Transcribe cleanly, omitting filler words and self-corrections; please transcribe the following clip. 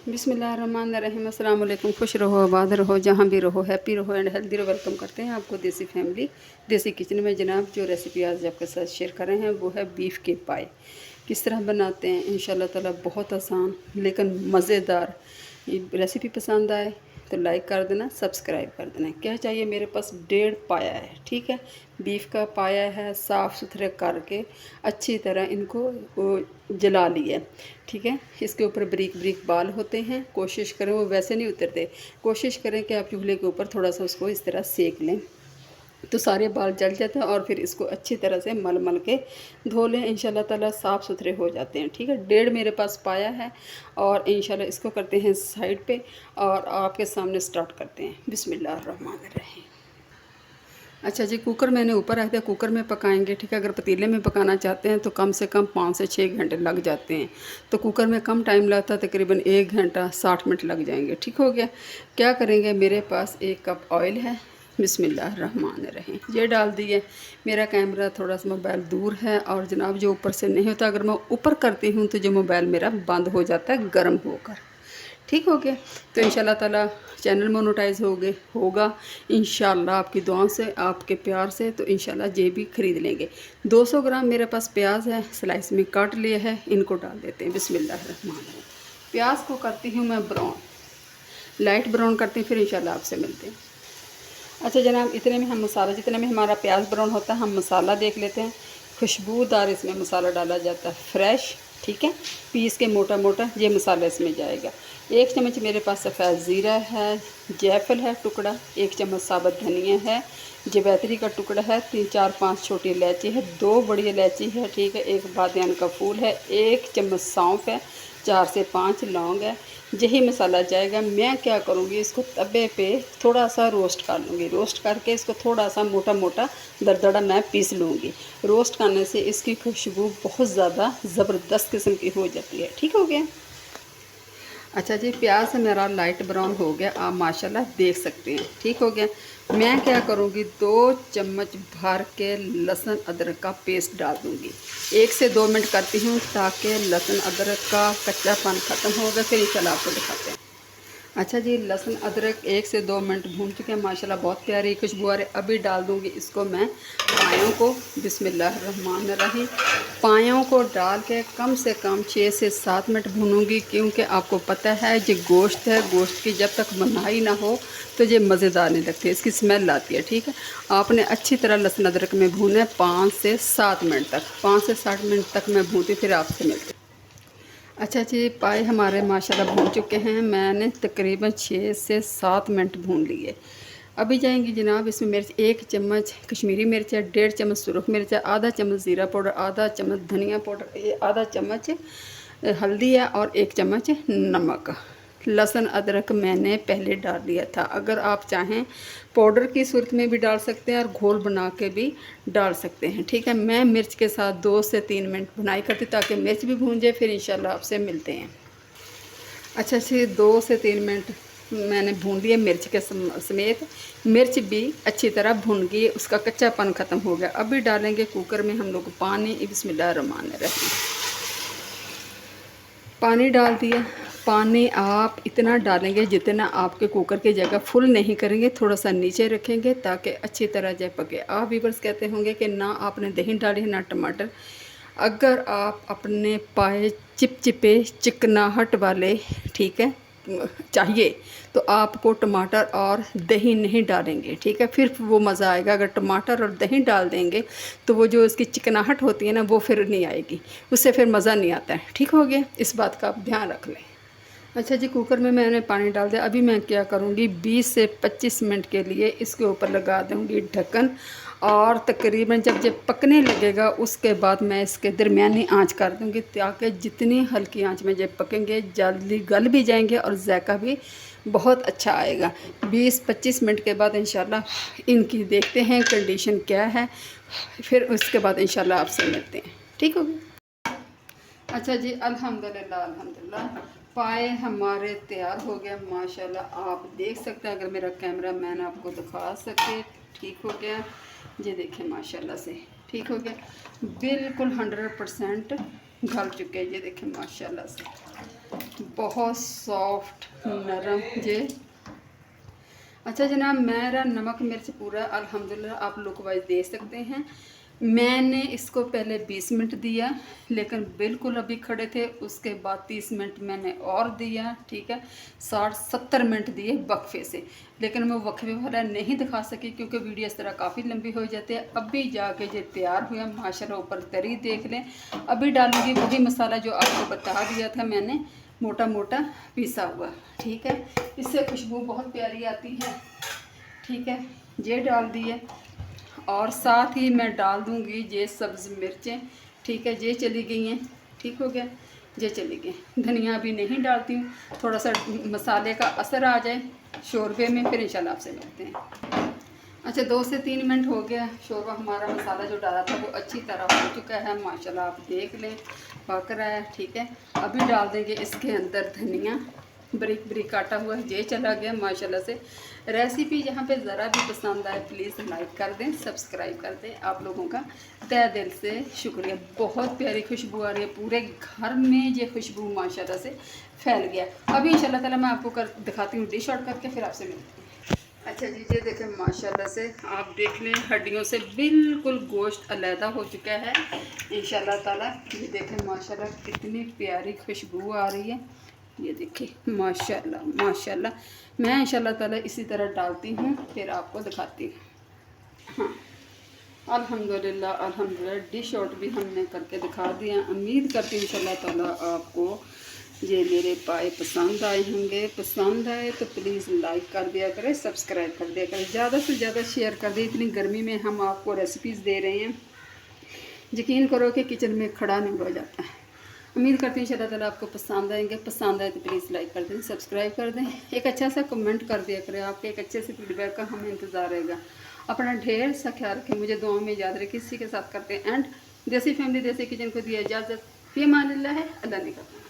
बिस्मिल्लाहिर्रहमानिर्रहीम। अस्सलाम वालेकुम। खुश रहो, आबाद रहो, जहाँ भी रहो, हैप्पी रहो एंड हेल्दी रहो। वेलकम करते हैं आपको देसी फैमिली देसी किचन में। जनाब, जो रेसिपी आज आपके साथ शेयर कर रहे हैं वो है बीफ के पाए। किस तरह बनाते हैं इंशाल्लाह ताला, बहुत आसान लेकिन मज़ेदार। ये रेसिपी पसंद आए तो लाइक कर देना, सब्सक्राइब कर देना। क्या चाहिए, मेरे पास 1.5 पाया है, ठीक है। बीफ का पाया है, साफ़ सुथरे करके अच्छी तरह इनको जला लिया, ठीक है। इसके ऊपर बारीक बारीक बाल होते हैं, कोशिश करें वो वैसे नहीं उतरते। कोशिश करें कि आप चूल्हे के ऊपर थोड़ा सा उसको इस तरह सेक लें तो सारे बाल जल जाते हैं। और फिर इसको अच्छी तरह से मल मल के धो लें, इंशाल्लाह ताला साफ़ सुथरे हो जाते हैं, ठीक है। 1.5 मेरे पास पाया है और इंशाल्लाह इसको करते हैं साइड पे और आपके सामने स्टार्ट करते हैं। बिस्मिल्लाहिर्रहमानिर्रहीम। अच्छा जी, कुकर मैंने ऊपर रख दिया, कुकर में पकाएंगे, ठीक है। अगर पतीले में पकाना चाहते हैं तो कम से कम 5 से 6 घंटे लग जाते हैं, तो कुकर में कम टाइम लगता है, तकरीबन 1 घंटा 60 मिनट लग जाएंगे, ठीक हो गया। क्या करेंगे, मेरे पास 1 कप ऑयल है। बिस्मिल्लाहिर्रहमानिर्रहीम, ये डाल दिए। मेरा कैमरा थोड़ा सा मोबाइल दूर है और जनाब जो ऊपर से नहीं होता, अगर मैं ऊपर करती हूँ तो जो मोबाइल मेरा बंद हो जाता है गर्म होकर, ठीक हो गया। तो इंशाल्लाह ताला चैनल मोनेटाइज होगा इंशाल्लाह, आपकी दुआओं से, आपके प्यार से। तो इंशाल्लाह ये भी ख़रीद लेंगे। 200 ग्राम मेरे पास प्याज है, स्लाइस में काट लिया है, इनको डाल देते हैं। बिस्मिल्लाहिर्रहमानिर्रहीम। प्याज को करती हूँ मैं ब्राउन, लाइट ब्राउन करती हूँ, फिर इंशाल्लाह आपसे मिलते हैं। अच्छा जनाब, इतने में हम मसाला, जितने में हमारा प्याज ब्राउन होता है, हम मसाला देख लेते हैं। खुशबूदार इसमें मसाला डाला जाता है, फ्रेश, ठीक है, पीस के मोटा मोटा ये मसाला इसमें जाएगा। 1 चम्मच मेरे पास सफ़ेद ज़ीरा है, जायफल है टुकड़ा, 1 चम्मच साबुत धनिया है, जवैत्री का टुकड़ा है, 3 4 5 छोटी इलायची है, 2 बड़ी इलायची है, ठीक है, 1 बादियान का फूल है, 1 चम्मच सौंफ है, 4 से 5 लौंग है। यही मसाला जाएगा। मैं क्या करूँगी, इसको तवे पे थोड़ा सा रोस्ट कर लूँगी। रोस्ट करके इसको थोड़ा सा मोटा मोटा दरदरा मैं पीस लूँगी। रोस्ट करने से इसकी खुशबू बहुत ज़्यादा ज़बरदस्त किस्म की हो जाती है, ठीक हो गया। अच्छा जी, प्याज मेरा लाइट ब्राउन हो गया, आप माशाल्लाह देख सकते हैं, ठीक हो गया। मैं क्या करूँगी, 2 चम्मच भर के लहसुन अदरक का पेस्ट डाल दूँगी। 1 से 2 मिनट करती हूँ ताकि लहसुन अदरक का कच्चापन ख़त्म होगा, फिर इंशाल्लाह आपको दिखाते हैं। अच्छा जी, लहसुन अदरक 1 से 2 मिनट भून चुके हैं, माशाल्लाह बहुत प्यारी खुशबू आ रही है। अभी डाल दूँगी इसको मैं पायों को। बिस्मिल्लाहिर्रहमानिर्रहीम। पायों को डाल के कम से कम 6 से 7 मिनट भूनूंगी, क्योंकि आपको पता है ये गोश्त है, गोश्त की जब तक बनाई ना हो तो ये मज़ेदार नहीं लगती, इसकी स्मेल आती है, ठीक है। आपने अच्छी तरह लहसुन अदरक में भूना है 5 से 7 मिनट तक। 5 से 7 मिनट तक मैं भूनती, फिर आपसे मिलती। अच्छा जी, पाए हमारे माशाल्लाह भून चुके हैं, मैंने तकरीबन 6 से 7 मिनट भून लिए। अभी जाएंगी जनाब इसमें मिर्च, 1 चम्मच कश्मीरी मिर्च है, 1.5 चम्मच सुरख मिर्च है, आधा चम्मच ज़ीरा पाउडर, आधा चम्मच धनिया पाउडर, आधा चम्मच हल्दी है और 1 चम्मच नमक। लहसुन अदरक मैंने पहले डाल दिया था, अगर आप चाहें पाउडर की सूरत में भी डाल सकते हैं और घोल बना के भी डाल सकते हैं, ठीक है। मैं मिर्च के साथ 2 से 3 मिनट भुनाई करती ताकि मिर्च भी भून जाए, फिर इंशाल्लाह आपसे मिलते हैं। अच्छा से 2 से 3 मिनट मैंने भून लिया मिर्च के समेत। मिर्च भी अच्छी तरह भून गई, उसका कच्चापन ख़त्म हो गया। अभी डालेंगे कुकर में हम लोग पानी। बिस्मिल्लाहिर्रहमानिर्रहीम। पानी डाल दिया। पानी आप इतना डालेंगे जितना आपके कुकर की जगह फुल नहीं करेंगे, थोड़ा सा नीचे रखेंगे ताकि अच्छी तरह जब पके। आप व्यूअर्स कहते होंगे कि ना आपने दही डाली ना टमाटर। अगर आप अपने पाए चिपचिपे चिकनाहट वाले, ठीक है, चाहिए तो आपको टमाटर और दही नहीं डालेंगे, ठीक है, फिर वो मज़ा आएगा। अगर टमाटर और दही डाल देंगे तो वो जो इसकी चिकनाहट होती है ना, वो फिर नहीं आएगी, उससे फिर मज़ा नहीं आता है, ठीक हो गया। इस बात का आप ध्यान रख लें। अच्छा जी, कुकर में मैंने पानी डाल दिया। अभी मैं क्या करूँगी, 20 से 25 मिनट के लिए इसके ऊपर लगा दूँगी ढक्कन, और तकरीबन जब ये पकने लगेगा उसके बाद मैं इसके दरमियानी आंच कर दूँगी ताकि जितनी हल्की आंच में ये पकेंगे जल्दी गल भी जाएंगे और जायका भी बहुत अच्छा आएगा। 20-25 मिनट के बाद इंशाल्लाह इनकी देखते हैं कंडीशन क्या है, फिर उसके बाद इंशाल्लाह आपसे मिलते हैं, ठीक होगी। अच्छा जी, अल्हम्दुलिल्लाह अल्हम्दुलिल्लाह, पाए हमारे तैयार हो गया माशाल्लाह। आप देख सकते हैं, अगर मेरा कैमरा मैन आपको दिखा सके, ठीक हो गया। ये देखें माशाल्लाह से ठीक हो गया, बिल्कुल 100% गल चुके हैं। ये देखें माशाल्लाह से बहुत सॉफ्ट नरम जे। अच्छा जनाब, मेरा नमक मिर्च पूरा अल्हम्दुलिल्लाह आप लोग वाइज दे सकते हैं। मैंने इसको पहले 20 मिनट दिया, लेकिन बिल्कुल अभी खड़े थे, उसके बाद 30 मिनट मैंने और दिया, ठीक है। 60-70 मिनट दिए वक्फे से, लेकिन मैं वक्फे वाला नहीं दिखा सकी क्योंकि वीडियो इस तरह काफ़ी लंबी हो जाती है। अभी जाके जो तैयार हुआ माशाल्लाह, ऊपर तरी देख लें। अभी डालूँगी वही मसाला जो आपको बता दिया था मैंने, मोटा मोटा पिसा हुआ, ठीक है। इससे खुशबू बहुत प्यारी आती है, ठीक है। ये डाल दिए और साथ ही मैं डाल दूँगी ये सब्ज़ मिर्चें, ठीक है। ये चली गई हैं, ठीक हो गया, ये चली गई। धनिया भी नहीं डालती हूँ, थोड़ा सा मसाले का असर आ जाए शोरबे में, फिर इंशाल्लाह आपसे मिलते हैं। अच्छा 2 से 3 मिनट हो गया, शोरबा हमारा मसाला जो डाला था वो अच्छी तरह हो चुका है माशाल्लाह, आप देख लें पक रहा है, ठीक है। अभी डाल देंगे इसके अंदर धनिया, बारीक बारीक काटा हुआ, ये चला गया माशाल्लाह से। रेसिपी यहाँ पे ज़रा भी पसंद आए प्लीज़ लाइक कर दें, सब्सक्राइब कर दें। आप लोगों का तहे दिल से शुक्रिया। बहुत प्यारी खुशबू आ रही है, पूरे घर में ये खुशबू माशाल्लाह से फैल गया। अभी इंशाल्लाह ताला मैं आपको दिखाती हूँ डिश आउट करके, फिर आपसे मिलती हूँ। अच्छा जी, ये देखें माशाल्लाह से, आप देख लें हड्डियों से बिल्कुल गोश्त अलहदा हो चुका है इंशाल्लाह ताला। ये देखें माशाल्लाह कितनी प्यारी खुशबू आ रही है, ये देखिए माशाल्लाह माशाल्लाह। मैं इंशाल्लाह ताला इसी तरह डालती हूँ, फिर आपको दिखाती हूँ। हाँ अल्हम्दुलिल्लाह अल्हम्दुलिल्लाह, डिश आउट भी हमने करके दिखा दिया। उम्मीद करती हूँ इंशाल्लाह ताला आपको ये मेरे पाए पसंद आए होंगे। पसंद आए तो प्लीज़ लाइक कर दिया करें, सब्सक्राइब कर दिया करें, ज़्यादा से ज़्यादा शेयर कर दें। इतनी गर्मी में हम आपको रेसिपीज़ दे रहे हैं, यकीन करो कि किचन में खड़ा नहीं हो जाता है। उम्मीद करती हूँ इंशाल्लाह ताला आपको पसंद आएंगे। पसंद आए तो प्लीज़ लाइक कर दें, सब्सक्राइब कर दें, एक अच्छा सा कमेंट कर दिया करें। आपके एक अच्छे से फीडबैक का हमें इंतज़ार रहेगा। अपना ढेर सा ख्याल रखें, मुझे दुआओं में याद रखें। इसी के साथ करते हैं एंड देसी फैमिली देसी किचन को दिया इजाज़त। फ़ी अमान अल्लाह है, अल्लाह ने कहा।